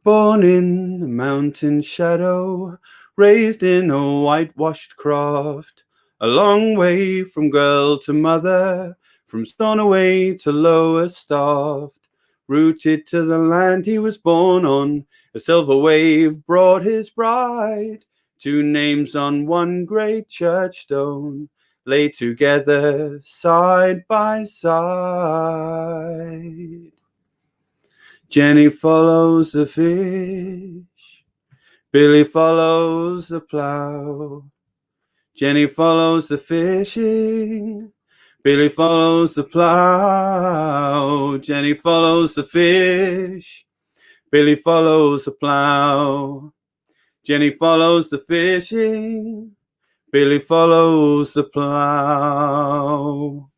Born in the mountain shadow, raised in a whitewashed croft, a long way from girl to mother, from Stornoway to Lowestoft, rooted to the land he was born on, a silver wave brought his bride, 2 names on one great church stone, lay together side by side. Jenny follows the fish, Billy follows the plough. Jenny follows the fishing. Billy follows the plough. Jenny follows the fish. Billy follows the plough. Jenny follows the fishing. Billy follows the plough.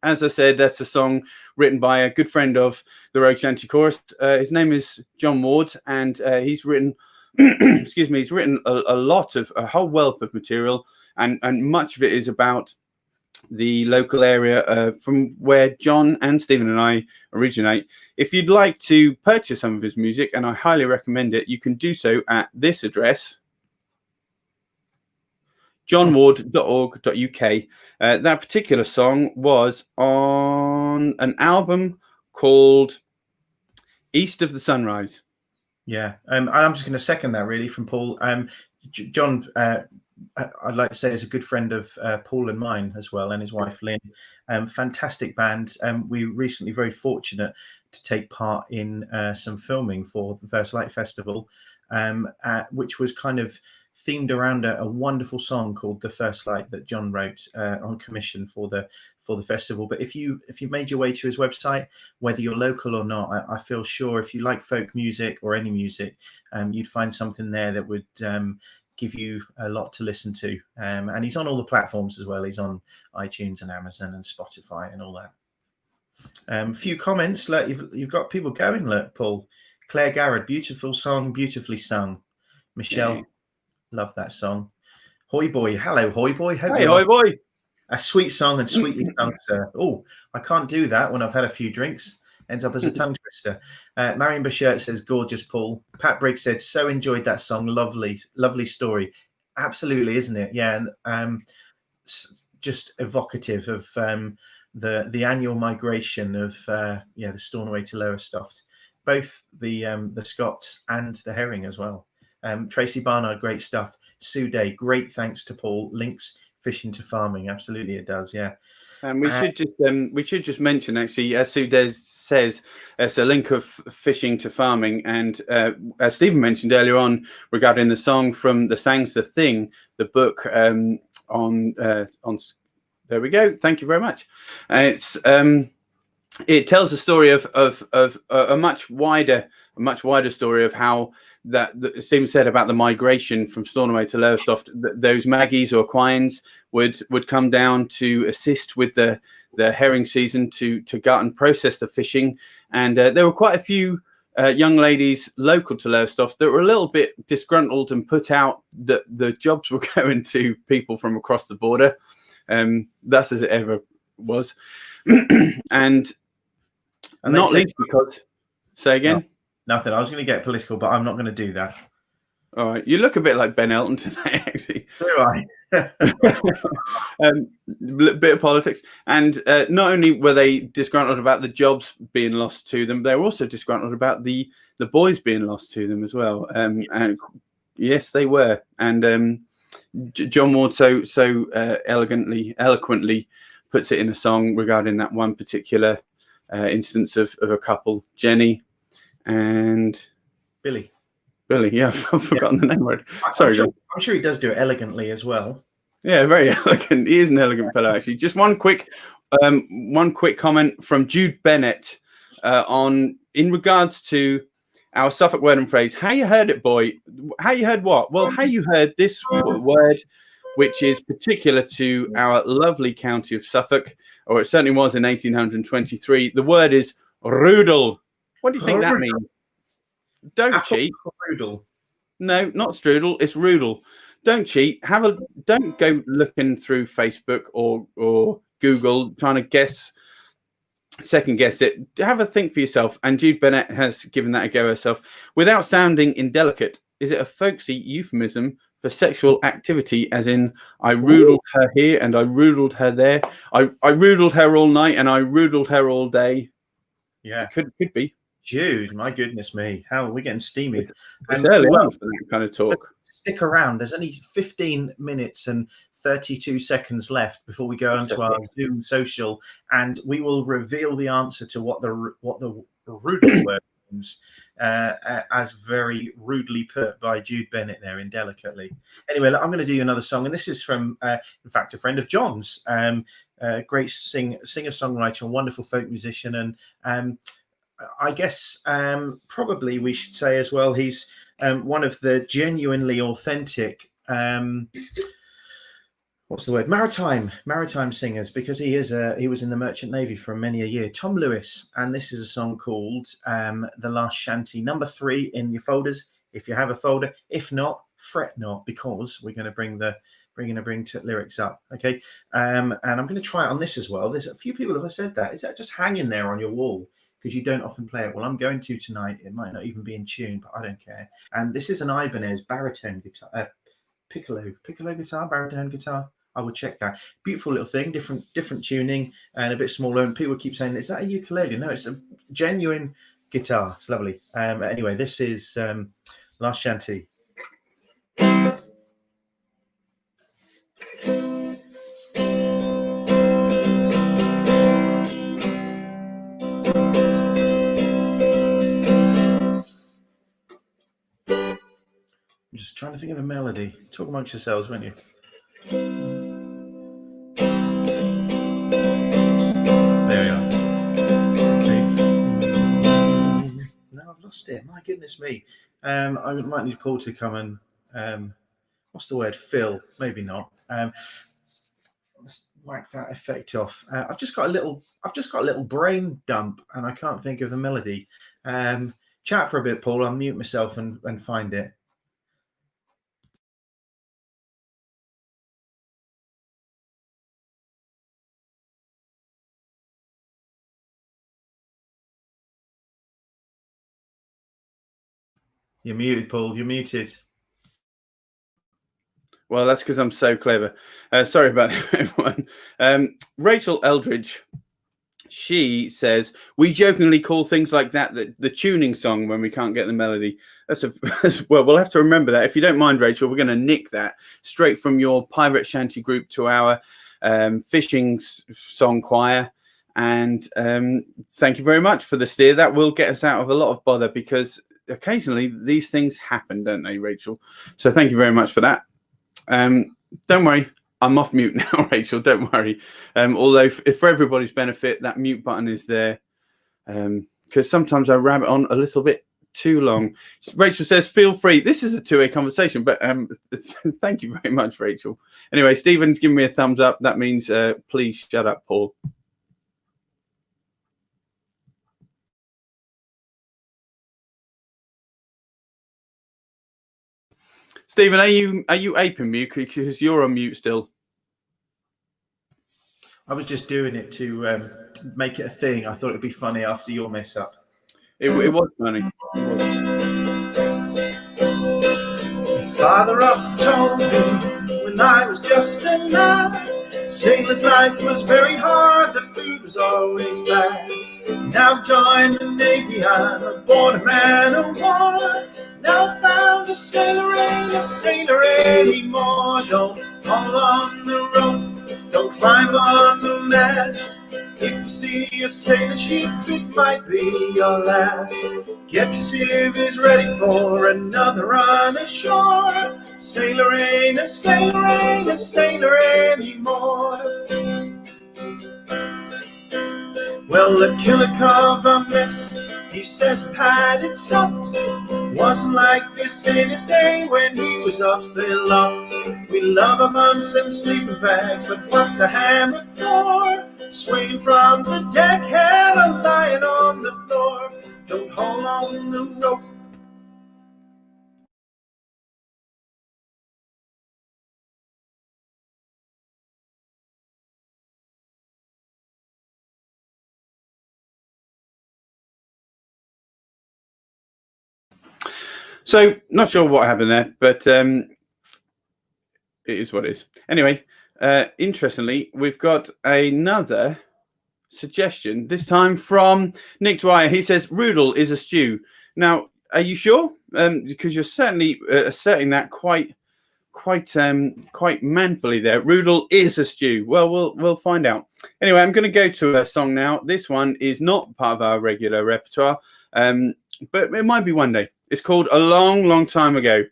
As I said, that's a song written by a good friend of the Rogue Shanty Chorus. His name is John Ward, and he's written, excuse me, he's written a whole wealth of material, and much of it is about the local area from where John and Stephen and I originate. If you'd like to purchase some of his music, and I highly recommend it, you can do so at this address, johnward.org.uk. That particular song was on an album called East of the Sunrise. Yeah, I'm just going to second that really from Paul. John, I'd like to say, is a good friend of Paul and mine as well, and his wife Lynn. Fantastic band. We were recently very fortunate to take part in some filming for the First Light Festival, which was kind of themed around a wonderful song called "The First Light" that John wrote on commission for the festival. But if you made your way to his website, whether you're local or not, I feel sure if you like folk music or any music, you'd find something there that would give you a lot to listen to. And he's on all the platforms as well. He's on iTunes and Amazon and Spotify and all that. Few comments. Look, you've got people going. Look, Paul, Claire Garrett, beautiful song, beautifully sung. Michelle. Yeah. Love that song. Hoy Boy. Hello, Hoy Boy. Hey, Hoy Boy. A sweet song and sweetly sung, sir. Oh, I can't do that when I've had a few drinks. Ends up as a tongue twister. Marion Bashert says, gorgeous, Paul. Pat Briggs said, so enjoyed that song. Lovely, lovely story. Absolutely, isn't it? Yeah. And just evocative of the annual migration of the Stornoway to Lowestoft. Both the Scots and the herring as well. Tracy Barnard, great stuff. Sue Day, great thanks to Paul. Links fishing to farming. Absolutely, it does. Yeah. And we should just mention, actually, as Sue Day says, it's a link of fishing to farming. And as Stephen mentioned earlier on regarding the song from The Sang's the Thing, the book on there we go. Thank you very much. It tells a story of a much wider story of how that Stephen said about the migration from Stornoway to Lowestoft. Those Maggies or Quines would come down to assist with the herring season to gut and process the fishing, and there were quite a few young ladies local to Lowestoft that were a little bit disgruntled and put out that the jobs were going to people from across the border. That's as it ever was, and not least because. Say again. No, nothing. I was going to get political, but I'm not going to do that. All right, you look a bit like Ben Elton today, actually. Do I? Bit of politics, and not only were they disgruntled about the jobs being lost to them, they were also disgruntled about the boys being lost to them as well. And yes, they were. And John Ward so eloquently puts it in a song regarding that one particular instance of a couple, Jenny and Billy. Yeah, I've forgotten the name word. Sorry, I'm sure he does do it elegantly as well. Yeah, very elegant. He is an elegant fellow, actually. Just one quick comment from Jude Bennett in regards to our Suffolk word and phrase. How you heard it, boy? How you heard what? Well, how you heard this word, which is particular to our lovely county of Suffolk, or it certainly was in 1823. The word is roodle. What do you think that means? Don't cheat. Strudel. No, not strudel. It's roodle. Don't cheat. Don't go looking through Facebook or Google trying to second guess it. Have a think for yourself. And Jude Bennett has given that a go herself. Without sounding indelicate, is it a folksy euphemism for sexual activity, as in I roodled her here and I roodled her there. I roodled her all night and I roodled her all day. Yeah, it could be. Jude, my goodness me, how are we getting steamy? It's early on for that kind of talk. Stick around. There's only 15 minutes and 32 seconds left before we go onto our Zoom social, and we will reveal the answer to what the roodle word means. as very rudely put by Jude Bennett there, indelicately. Anyway, I'm going to do you another song, and this is from, in fact, a friend of John's. Great singer-songwriter and wonderful folk musician, and I guess probably we should say as well, he's one of the genuinely authentic what's the word, maritime singers, because he was in the Merchant Navy for many a year. Tom Lewis, and this is a song called The Last Shanty, number 3 in your folders if you have a folder. If not, fret not, because we're going to bring lyrics up. Okay, and I'm going to try it on this as well. There's a few people have said that. Is that just hanging there on your wall because you don't often play it? Well, I'm going to tonight. It might not even be in tune, but I don't care. And this is an Ibanez baritone guitar, piccolo guitar, baritone guitar. I would check that. Beautiful little thing, different tuning, and a bit smaller. And people keep saying, "Is that a ukulele?" No, it's a genuine guitar. It's lovely. Anyway, this is Last Shanty. I'm just trying to think of a melody. Talk amongst yourselves, won't you? There we are. No, I've lost it. My goodness me. I might need Paul to come and what's the word? Fill? Maybe not. Let's whack that effect off. I've just got a little brain dump, and I can't think of the melody. Chat for a bit, Paul. I'll mute myself and find it. You're muted, Paul. You're muted. Well, that's because I'm so clever. Sorry about that, everyone. Rachel Eldridge, she says, we jokingly call things like that the tuning song when we can't get the melody. Well, we'll have to remember that. If you don't mind, Rachel, we're going to nick that straight from your pirate shanty group to our fishing song choir. And thank you very much for the steer. That will get us out of a lot of bother, because occasionally these things happen, don't they, Rachel? So thank you very much for that. Don't worry, I'm off mute now, Rachel. Don't worry. Although, if for everybody's benefit, that mute button is there, because sometimes I rabbit on a little bit too long. Rachel says, feel free. This is a two-way conversation, but thank you very much, Rachel. Anyway, Stephen's giving me a thumbs up. That means please shut up, Paul. Stephen, are you aping me because you're on mute still? I was just doing it to make it a thing. I thought it'd be funny after your mess up. It was funny. Father up told me when I was just a lad, sailor's life was very hard, the food was always bad. Now I've joined the Navy, I'm aboard a man of war. Now found a sailor ain't a sailor anymore. Don't haul on the rope, don't climb on the mast. If you see a sailing ship, it might be your last. Get your civvies ready for another run ashore. Sailor ain't a sailor, ain't a sailor anymore. Well, the killer cover mess, he says padded soft. Wasn't like this in his day when he was up aloft. We love our bunks and sleeping bags, but what's a hammock for? Swinging from the deck, hell, a lying on the floor. Don't hold on the rope. So, not sure what happened there, but it is what it is. Anyway, interestingly, we've got another suggestion, this time from Nick Dwyer. He says, Rudel is a stew. Now, are you sure? Because you're certainly asserting that quite manfully there. Rudel is a stew. Well, we'll find out. Anyway, I'm going to go to a song now. This one is not part of our regular repertoire. but it might be one day. It's called A Long, Long Time Ago.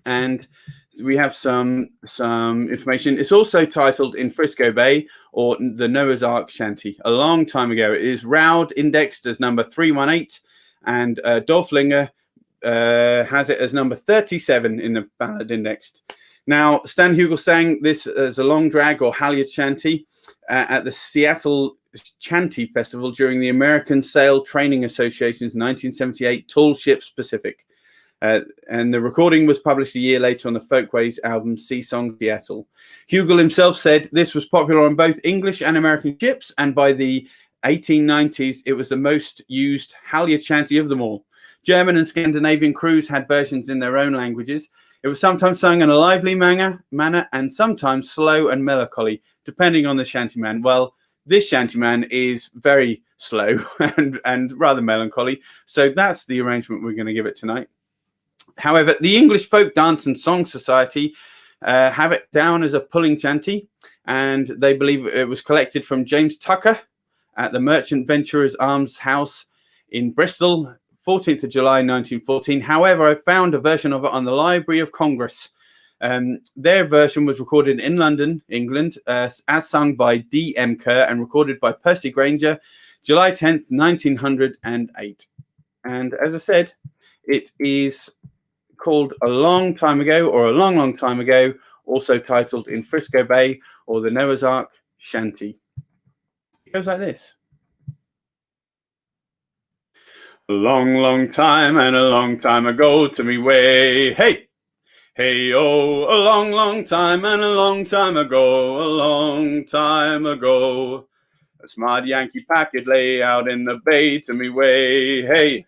And we have some information. It's also titled In Frisco Bay, or the Noah's Ark Shanty, a long time ago. It is ROUD indexed as number 318, and Dolphlinger has it as number 37 in the ballad indexed. Now, Stan Hugel sang this as a long drag or halyard shanty at the Seattle Shanty Festival during the American Sail Training Association's 1978 Tall Ships Pacific. And the recording was published a year later on the Folkways album Sea Song Seattle. Hugel himself said this was popular on both English and American ships, and by the 1890s, it was the most used halyard shanty of them all. German and Scandinavian crews had versions in their own languages. It was sometimes sung in a lively manner and sometimes slow and melancholy, depending on the shantyman. Well, this shantyman is very slow and rather melancholy, so that's the arrangement we're going to give it tonight. However, the English Folk Dance and Song Society have it down as a pulling chanty, and they believe it was collected from James Tucker at the Merchant Venturers Arms House in Bristol, 14th of July 1914. However, I found a version of it on the Library of Congress. Their version was recorded in London, England, as sung by D.M. Kerr and recorded by Percy Granger, July 10th, 1908. And as I said, it is called A Long Time Ago, or A Long, Long Time Ago, also titled In Frisco Bay, or the Noah's Ark Shanty. It goes like this. A long, long time and a long time ago to me way, hey, hey, oh, a long, long time and a long time ago, a long time ago. A smart Yankee packet lay out in the bay to me way, hey,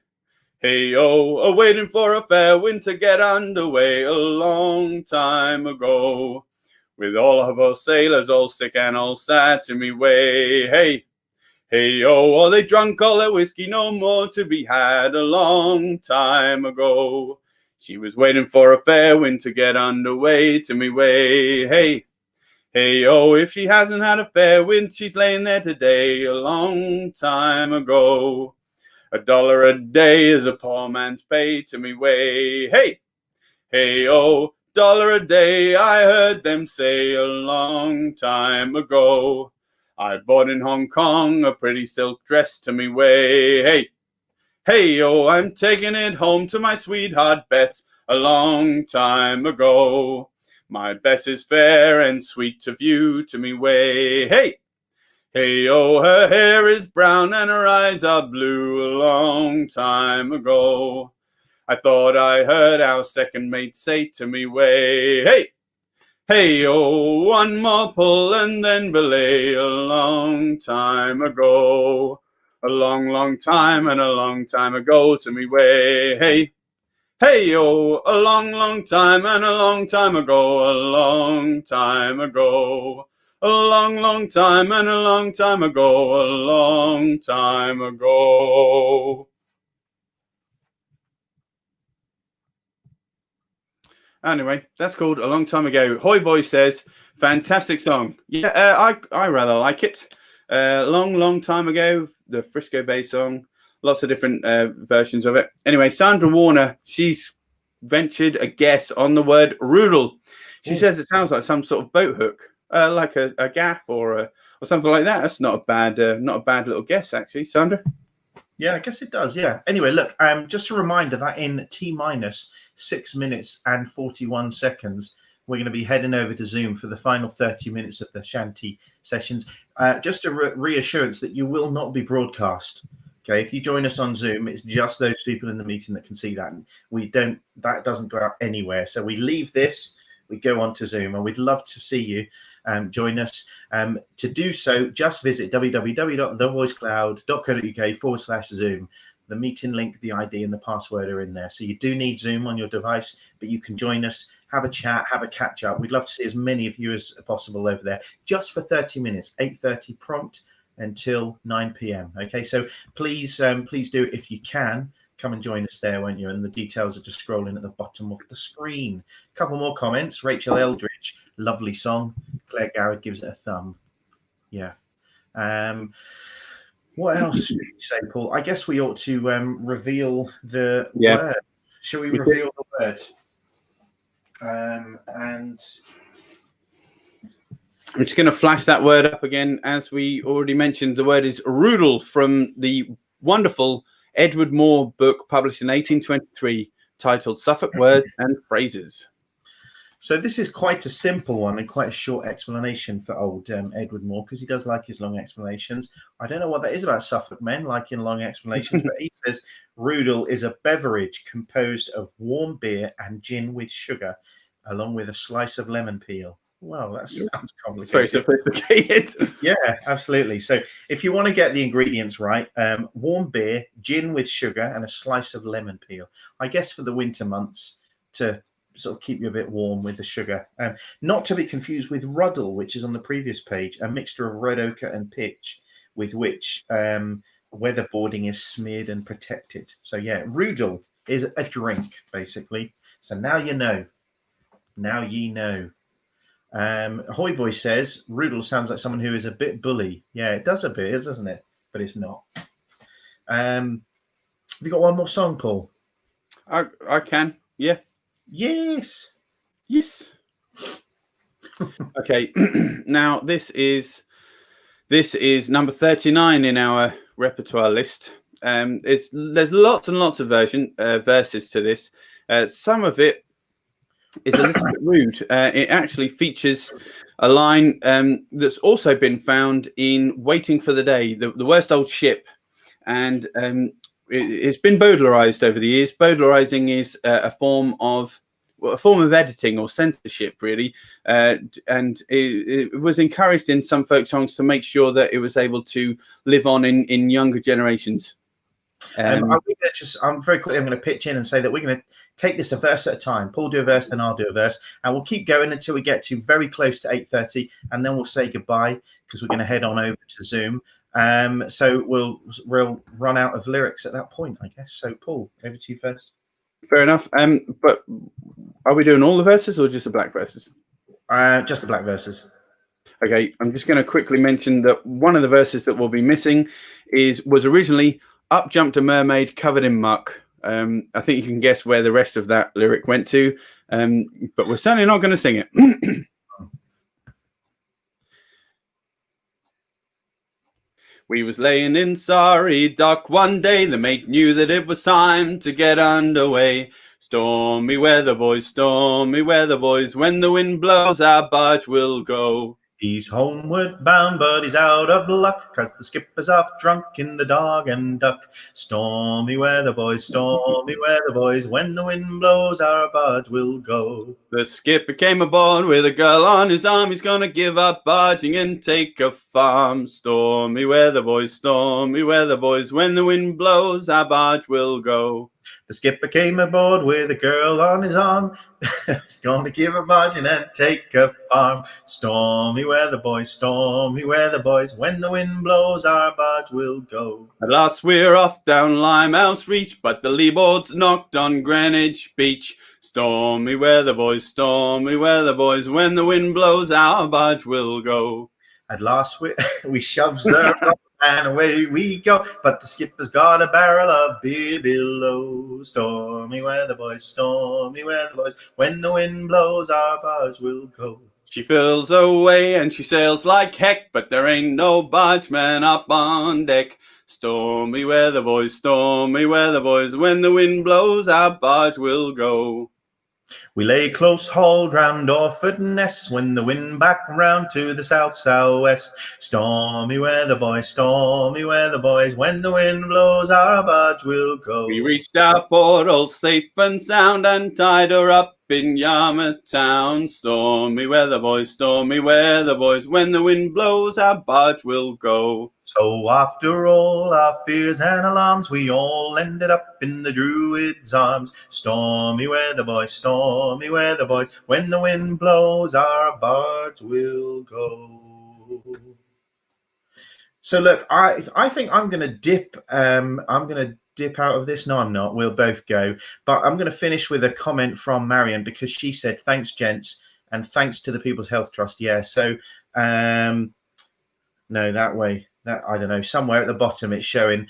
hey, oh, a-waiting for a fair wind to get underway a long time ago. With all of our sailors all sick and all sad to me way, hey, hey, oh, are they drunk all their whiskey, no more to be had a long time ago. She was waiting for a fair wind to get underway to me way, hey, hey, oh, if she hasn't had a fair wind, she's laying there today a long time ago. $1 a day is a poor man's pay to me way, hey, hey, oh, $1 a day, I heard them say a long time ago. I bought in Hong Kong a pretty silk dress to me way, hey, hey, oh, I'm taking it home to my sweetheart Bess a long time ago. My Bess is fair and sweet to view to me way, hey, hey, oh, her hair is brown and her eyes are blue a long time ago. I thought I heard our second mate say to me way, hey, hey, oh, one more pull and then belay a long time ago. A long, long time and a long time ago to me way, hey, hey, oh, a long, long time and a long time ago, a long time ago. A long, long time and a long time ago, a long time ago. Anyway, that's called A Long Time Ago. Hoy Boy says, fantastic song. Yeah, I rather like it. Long, long time ago, the Frisco Bay song. Lots of different versions of it. Anyway, Sandra Warner, she's ventured a guess on the word roodle. She says it sounds like some sort of boat hook, like a gaff or something like that. That's not a bad little guess, actually, Sandra. Yeah, I guess it does. Yeah. Anyway, look, just a reminder that in T-minus 6 minutes and 41 seconds, we're going to be heading over to Zoom for the final 30 minutes of the Shanty Sessions. Just a reassurance that you will not be broadcast. Okay, if you join us on Zoom, it's just those people in the meeting that can see that. And that doesn't go out anywhere. So we leave this, we go on to Zoom, and we'd love to see you join us. To do so, just visit www.thevoicecloud.co.uk/Zoom. The meeting link, the ID, and the password are in there. So you do need Zoom on your device, but you can join us, have a chat, have a catch up. We'd love to see as many of you as possible over there, just for 30 minutes, 8:30 prompt until 9 p.m. Okay, so please do, if you can, come and join us there, won't you? And the details are just scrolling at the bottom of the screen. A couple more comments. Rachel Eldridge, lovely song. Claire Garrett gives it a thumb. Yeah. What else should we say, Paul? I guess we ought to reveal the Yeah. word. Shall we We reveal the word? And I'm just going to flash that word up again. As we already mentioned, the word is roodle, from the wonderful Edward Moore book published in 1823 titled Suffolk Words and Phrases. so this is quite a simple one and quite a short explanation for old Edward Moore, because he does like his long explanations. I don't know what that is about Suffolk men liking long explanations, but he says roodle is a beverage composed of warm beer and gin with sugar, along with a slice of lemon peel. Wow, that sounds complicated. Very sophisticated. Yeah, absolutely. So if you want to get the ingredients right, warm beer, gin with sugar, and a slice of lemon peel. I guess for the winter months, to sort of keep you a bit warm with the sugar. Not to be confused with ruddle, which is on the previous page, a mixture of red ochre and pitch with which weatherboarding is smeared and protected. So yeah, roodle is a drink, basically. So now you know. Now ye know. Hoy Boy says roodle sounds like someone who is a bit bully. Yeah, it does a bit, doesn't it? But it's not. Have you got one more song, Paul? I can. Yeah. Yes. Okay. Now this is number 39 in our repertoire list. There's lots and lots of verses to this. Some of it is a little bit rude. It actually features a line that's also been found in Waiting for the Day, the worst old ship, and it's been Bowdlerized over the years. Bowdlerizing is a form of editing or censorship, really, and it was encouraged in some folk songs to make sure that it was able to live on in younger generations. I'm very quickly. I'm going to pitch in and say that we're going to take this a verse at a time. Paul do a verse, then I'll do a verse, and we'll keep going until we get to very close to 8:30, and then we'll say goodbye because we're going to head on over to Zoom. So we'll run out of lyrics at that point, I guess. So Paul, over to you first. Fair enough. But are we doing all the verses or just the black verses? Just the black verses. Okay, I'm just going to quickly mention that one of the verses that we'll be missing was originally "Up jumped a mermaid covered in muck." I think you can guess where the rest of that lyric went to, but we're certainly not going to sing it. We was laying in Surrey dock one day. The mate knew that it was time to get underway. Stormy weather, boys, when the wind blows, our barge will go. He's homeward bound, but he's out of luck, 'cause the skipper's off drunk in the Dog and Duck. Stormy weather, boys, when the wind blows, our barge will go. The skipper came aboard with a girl on his arm. He's gonna give up barging and take a farm. Stormy weather, boys, when the wind blows, our barge will go. The skipper came aboard with a girl on his arm. He's going to give a barging and take a farm. Stormy weather, boys, when the wind blows, our barge will go. At last we're off down Limehouse Reach, but the leeboard's knocked on Greenwich Beach. Stormy weather, boys, when the wind blows, our barge will go. At last we shoves her up and away we go, but the skipper's got a barrel of beer below. Stormy weather, boys, when the wind blows, our barge will go. She fills away and she sails like heck, but there ain't no bargeman up on deck. Stormy weather, boys, when the wind blows, our barge will go. We lay close hauled round Orford Ness when the wind backed round to the south-southwest. Stormy weather, boys, when the wind blows, our barge will go. We reached our port all safe and sound and tied her up in Yarmouth town. Stormy weather, boys, when the wind blows, our barge will go. So after all our fears and alarms, we all ended up in the Druid's arms. Stormy weather, boys, when the wind blows, our barge will go. So look, I think I'm going to dip. I'm going to dip out of this. No, I'm not. We'll both go. But I'm going to finish with a comment from Marion, because she said, "Thanks, gents, and thanks to the People's Health Trust." Yeah. So no, that way. that, I don't know, somewhere at the bottom it's showing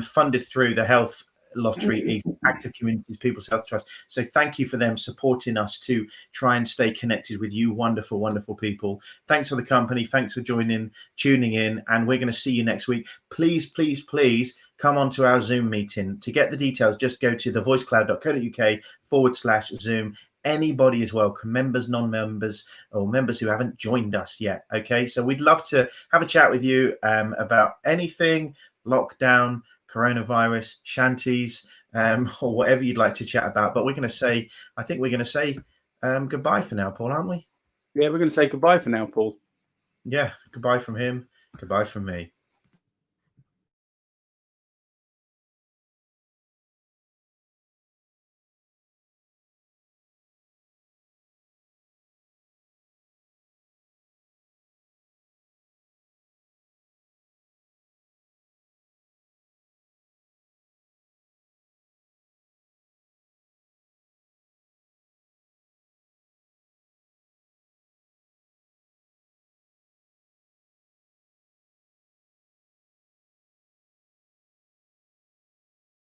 funded through the Health Lottery East Active Communities People's Health Trust. So thank you for them supporting us to try and stay connected with you wonderful, wonderful people. Thanks for the company. Thanks for tuning in, and we're going to see you next week. Please, please, please come on to our Zoom meeting. To get the details, just go to thevoicecloud.co.uk/Zoom. Anybody is welcome, members, non-members, or members who haven't joined us yet. Okay, so we'd love to have a chat with you about anything, lockdown, coronavirus, shanties, or whatever you'd like to chat about. But I think we're going to say goodbye for now, Paul, aren't we? Yeah, we're going to say goodbye for now, Paul. Yeah, goodbye from him, goodbye from me.